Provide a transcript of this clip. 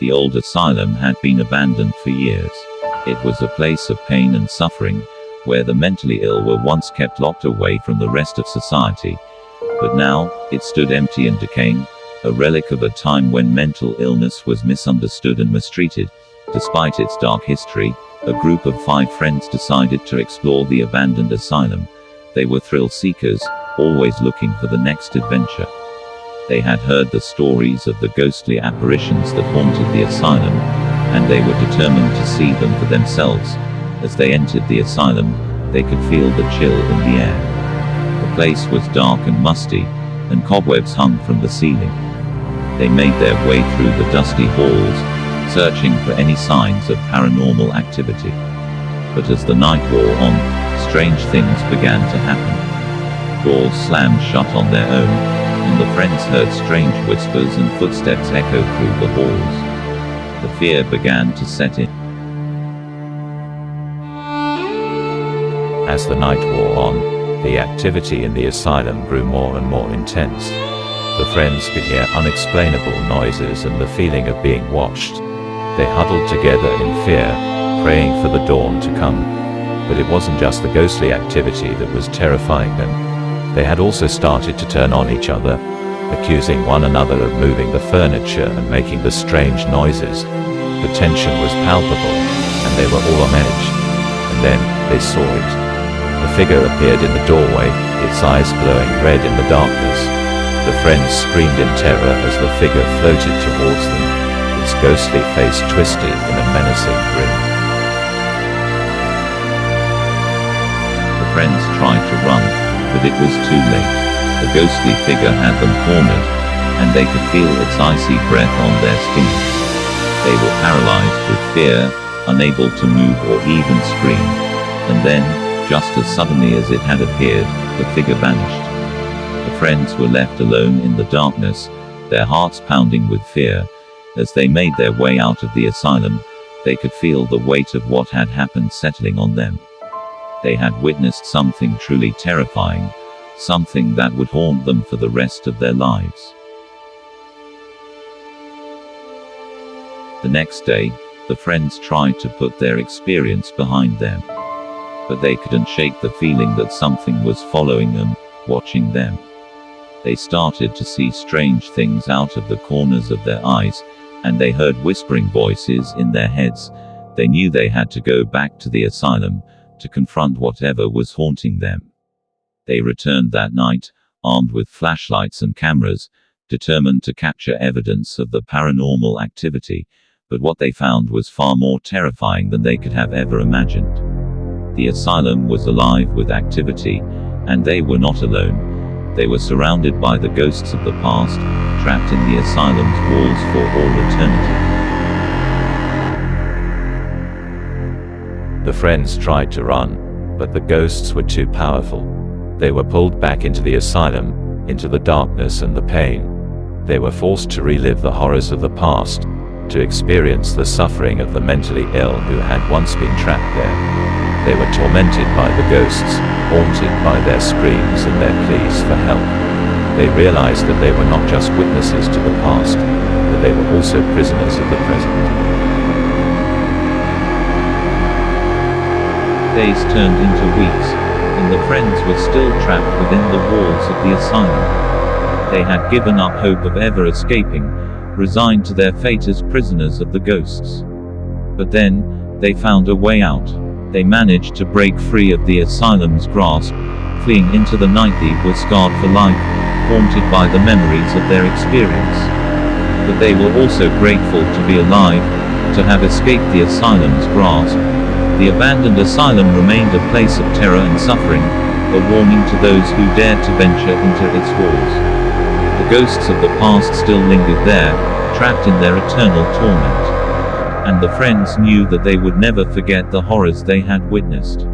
The old asylum had been abandoned for years. It was a place of pain and suffering, where the mentally ill were once kept locked away from the rest of society. But now, it stood empty and decaying, a relic of a time when mental illness was misunderstood and mistreated. Despite its dark history, a group of 5 friends decided to explore the abandoned asylum. They were thrill seekers, always looking for the next adventure. They had heard the stories of the ghostly apparitions that haunted the asylum, and they were determined to see them for themselves. As they entered the asylum, they could feel the chill in the air. The place was dark and musty, and cobwebs hung from the ceiling. They made their way through the dusty halls, searching for any signs of paranormal activity. But as the night wore on, strange things began to happen. Doors slammed shut on their own, and the friends heard strange whispers and footsteps echo through the halls. The fear began to set in. As the night wore on, the activity in the asylum grew more and more intense. The friends could hear unexplainable noises and the feeling of being watched. They huddled together in fear, praying for the dawn to come. But it wasn't just the ghostly activity that was terrifying them. They had also started to turn on each other, accusing one another of moving the furniture and making the strange noises. The tension was palpable, and they were all on edge. And then, they saw it. A figure appeared in the doorway, its eyes glowing red in the darkness. The friends screamed in terror as the figure floated towards them, its ghostly face twisted in a menacing grin. The friends tried to run, but it was too late. The ghostly figure had them cornered, and they could feel its icy breath on their skin. They were paralyzed with fear, unable to move or even scream. And then, just as suddenly as it had appeared, the figure vanished. The friends were left alone in the darkness, their hearts pounding with fear. As they made their way out of the asylum, they could feel the weight of what had happened settling on them. They had witnessed something truly terrifying, something that would haunt them for the rest of their lives. The next day, the friends tried to put their experience behind them. But they couldn't shake the feeling that something was following them, watching them. They started to see strange things out of the corners of their eyes, and they heard whispering voices in their heads. They knew they had to go back to the asylum, to confront whatever was haunting them. They returned that night, armed with flashlights and cameras, determined to capture evidence of the paranormal activity, but what they found was far more terrifying than they could have ever imagined. The asylum was alive with activity, and they were not alone. They were surrounded by the ghosts of the past, trapped in the asylum's walls for all eternity. The friends tried to run, but the ghosts were too powerful. They were pulled back into the asylum, into the darkness and the pain. They were forced to relive the horrors of the past, to experience the suffering of the mentally ill who had once been trapped there. They were tormented by the ghosts, haunted by their screams and their pleas for help. They realized that they were not just witnesses to the past, but they were also prisoners of the present. Days turned into weeks, and the friends were still trapped within the walls of the asylum. They had given up hope of ever escaping, resigned to their fate as prisoners of the ghosts. But then, they found a way out. They managed to break free of the asylum's grasp, fleeing into the night. They were scarred for life, haunted by the memories of their experience. But they were also grateful to be alive, to have escaped the asylum's grasp. The abandoned asylum remained a place of terror and suffering, a warning to those who dared to venture into its walls. The ghosts of the past still lingered there, trapped in their eternal torment. And the friends knew that they would never forget the horrors they had witnessed.